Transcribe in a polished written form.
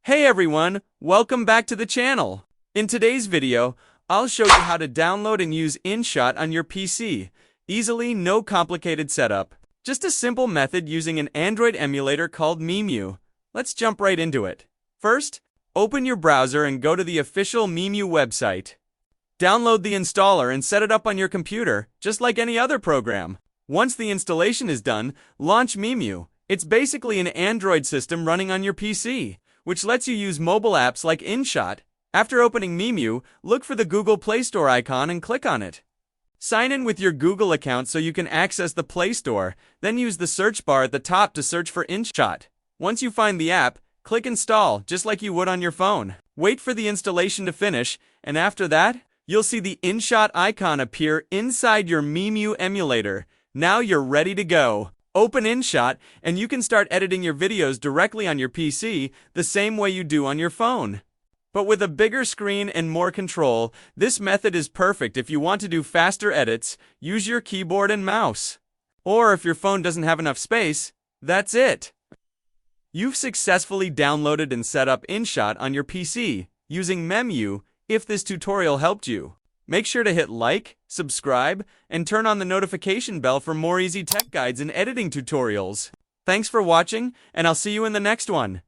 Hey everyone, welcome back to the channel. In today's video, I'll show you how to download and use InShot on your PC. Easily, no complicated setup. Just a simple method using an Android emulator called Memu. Let's jump right into it. First, open your browser and go to the official Memu website. Download the installer and set it up on your computer, just like any other program. Once the installation is done, launch Memu. It's basically an Android system running on your PC, which lets you use mobile apps like InShot. After opening Memu, look for the Google Play Store icon and click on it. Sign in with your Google account so you can access the Play Store, then use the search bar at the top to search for InShot. Once you find the app, click Install, just like you would on your phone. Wait for the installation to finish, and after that, you'll see the InShot icon appear inside your Memu emulator. Now you're ready to go. Open InShot, and you can start editing your videos directly on your PC the same way you do on your phone. But with a bigger screen and more control, this method is perfect if you want to do faster edits, use your keyboard and mouse. Or if your phone doesn't have enough space, that's it. You've successfully downloaded and set up InShot on your PC using Memu. If this tutorial helped you, make sure to hit like, subscribe, and turn on the notification bell for more easy tech guides and editing tutorials. Thanks for watching, and I'll see you in the next one.